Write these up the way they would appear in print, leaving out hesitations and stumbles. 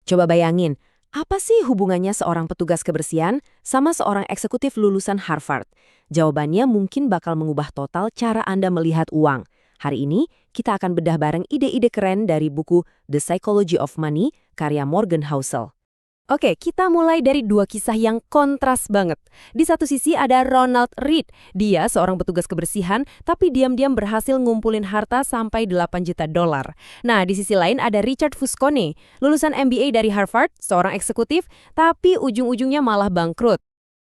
Coba bayangin, apa sih hubungannya seorang petugas kebersihan sama seorang eksekutif lulusan Harvard? Jawabannya mungkin bakal mengubah total cara Anda melihat uang. Hari ini, kita akan bedah bareng ide-ide keren dari buku The Psychology of Money, karya Morgan Housel. Oke, kita mulai dari dua kisah yang kontras banget. Di satu sisi ada Ronald Read. Dia seorang petugas kebersihan, tapi diam-diam berhasil ngumpulin harta sampai 8 juta dolar. Nah, di sisi lain ada Richard Fuscone, lulusan MBA dari Harvard, seorang eksekutif, tapi ujung-ujungnya malah bangkrut.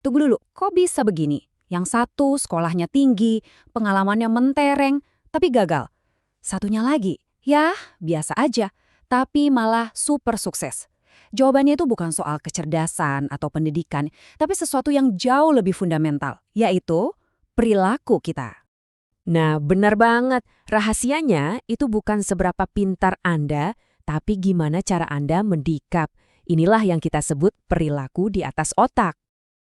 Tunggu dulu, kok bisa begini? Yang satu sekolahnya tinggi, pengalamannya mentereng, tapi gagal. Satunya lagi, ya biasa aja, tapi malah super sukses. Jawabannya itu bukan soal kecerdasan atau pendidikan, tapi sesuatu yang jauh lebih fundamental, yaitu perilaku kita. Nah, benar banget. Rahasianya itu bukan seberapa pintar Anda, tapi gimana cara Anda mendikap. Inilah yang kita sebut perilaku di atas otak.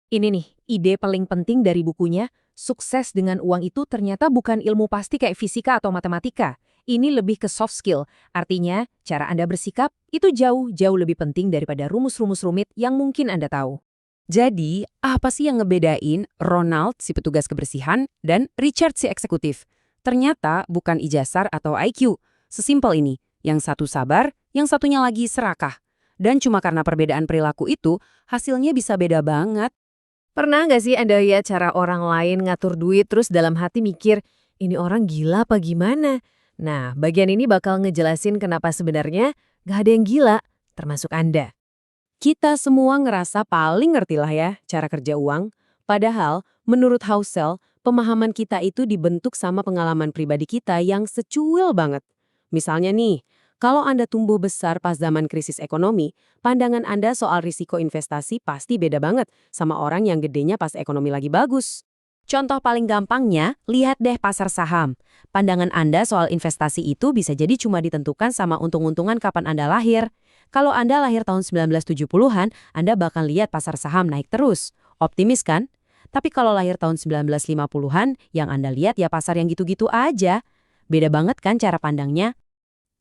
Ini nih, ide paling penting dari bukunya, sukses dengan uang itu ternyata bukan ilmu pasti kayak fisika atau matematika. Ini lebih ke soft skill, artinya cara Anda bersikap itu jauh lebih penting daripada rumus-rumus rumit yang mungkin Anda tahu. Jadi, apa sih yang ngebedain Ronald, si petugas kebersihan, dan Richard, si eksekutif? Ternyata bukan ijazah atau IQ. Sesimpel ini, yang satu sabar, yang satunya lagi serakah. Dan cuma karena perbedaan perilaku itu, hasilnya bisa beda banget. Pernah nggak sih Anda lihat cara orang lain ngatur duit terus dalam hati mikir, ini orang gila apa gimana? Nah, bagian ini bakal ngejelasin kenapa sebenarnya nggak ada yang gila, termasuk Anda. Kita semua ngerasa paling ngerti lah ya cara kerja uang. Padahal, menurut Housel, pemahaman kita itu dibentuk sama pengalaman pribadi kita yang secuil banget. Misalnya nih, kalau Anda tumbuh besar pas zaman krisis ekonomi, pandangan Anda soal risiko investasi pasti beda banget sama orang yang gedenya pas ekonomi lagi bagus. Contoh paling gampangnya, lihat deh pasar saham. Pandangan Anda soal investasi itu bisa jadi cuma ditentukan sama untung-untungan kapan Anda lahir. Kalau Anda lahir tahun 1970-an, Anda bakal lihat pasar saham naik terus. Optimis kan? Tapi kalau lahir tahun 1950-an, yang Anda lihat ya pasar yang gitu-gitu aja. Beda banget kan cara pandangnya?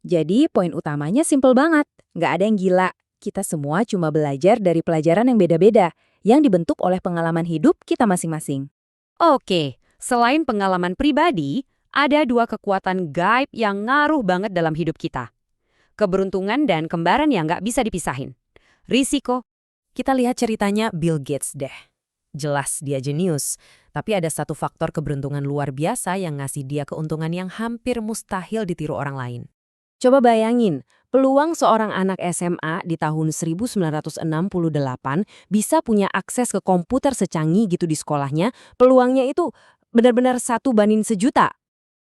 Jadi poin utamanya simpel banget, nggak ada yang gila. Kita semua cuma belajar dari pelajaran yang beda-beda, yang dibentuk oleh pengalaman hidup kita masing-masing. Oke, selain pengalaman pribadi, ada dua kekuatan gaib yang ngaruh banget dalam hidup kita. Keberuntungan dan kembaran yang nggak bisa dipisahin. Risiko, kita lihat ceritanya Bill Gates deh. Jelas dia jenius, tapi ada satu faktor keberuntungan luar biasa yang ngasih dia keuntungan yang hampir mustahil ditiru orang lain. Coba bayangin, peluang seorang anak SMA di tahun 1968 bisa punya akses ke komputer secanggih gitu di sekolahnya, peluangnya itu benar-benar 1:1.000.000.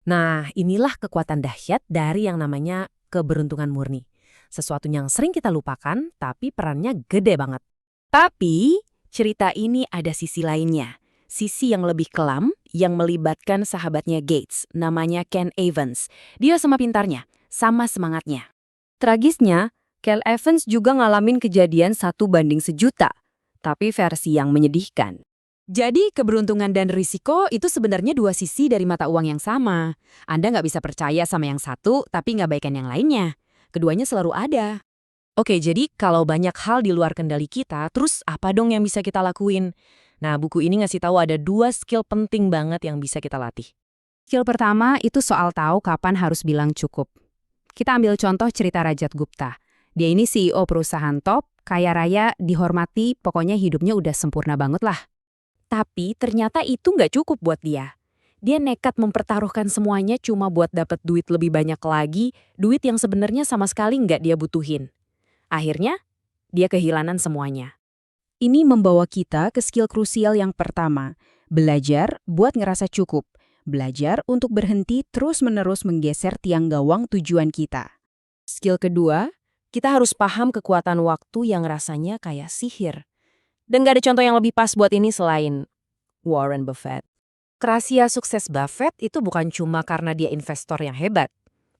Nah, inilah kekuatan dahsyat dari yang namanya keberuntungan murni. Sesuatu yang sering kita lupakan, tapi perannya gede banget. Tapi, cerita ini ada sisi lainnya. Sisi yang lebih kelam, yang melibatkan sahabatnya Gates, namanya Ken Evans. Dia sama pintarnya, sama semangatnya. Tragisnya, Ken Evans juga ngalamin kejadian 1:1.000.000, tapi versi yang menyedihkan. Jadi, keberuntungan dan risiko itu sebenarnya dua sisi dari mata uang yang sama. Anda nggak bisa percaya sama yang satu, tapi nggak baikan yang lainnya. Keduanya selalu ada. Oke, jadi kalau banyak hal di luar kendali kita, terus apa dong yang bisa kita lakuin? Nah, buku ini ngasih tahu ada 2 skill penting banget yang bisa kita latih. Skill pertama itu soal tahu kapan harus bilang cukup. Kita ambil contoh cerita Rajat Gupta. Dia ini CEO perusahaan top, kaya raya, dihormati, pokoknya hidupnya udah sempurna banget lah. Tapi ternyata itu nggak cukup buat dia. Dia nekat mempertaruhkan semuanya cuma buat dapat duit lebih banyak lagi, duit yang sebenarnya sama sekali nggak dia butuhin. Akhirnya, dia kehilangan semuanya. Ini membawa kita ke skill krusial yang pertama, belajar buat ngerasa cukup. Belajar untuk berhenti terus-menerus menggeser tiang gawang tujuan kita. Skill kedua, kita harus paham kekuatan waktu yang rasanya kayak sihir. Dan gak ada contoh yang lebih pas buat ini selain Warren Buffett. Rahasia sukses Buffett itu bukan cuma karena dia investor yang hebat.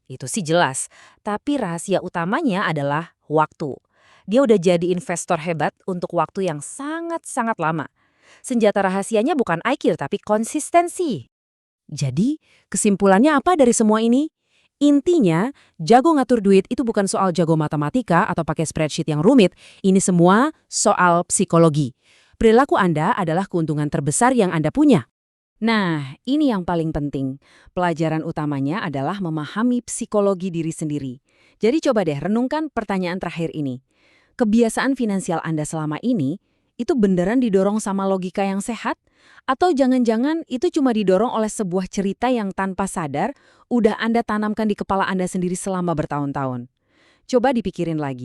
Itu sih jelas. Tapi rahasia utamanya adalah waktu. Dia udah jadi investor hebat untuk waktu yang sangat-sangat lama. Senjata rahasianya bukan IQ tapi konsistensi. Jadi, kesimpulannya apa dari semua ini? Intinya, jago ngatur duit itu bukan soal jago matematika atau pakai spreadsheet yang rumit. Ini semua soal psikologi. Perilaku Anda adalah keuntungan terbesar yang Anda punya. Nah, ini yang paling penting. Pelajaran utamanya adalah memahami psikologi diri sendiri. Jadi coba deh renungkan pertanyaan terakhir ini. Kebiasaan finansial Anda selama ini, itu beneran didorong sama logika yang sehat? Atau jangan-jangan itu cuma didorong oleh sebuah cerita yang tanpa sadar udah Anda tanamkan di kepala Anda sendiri selama bertahun-tahun? Coba dipikirin lagi.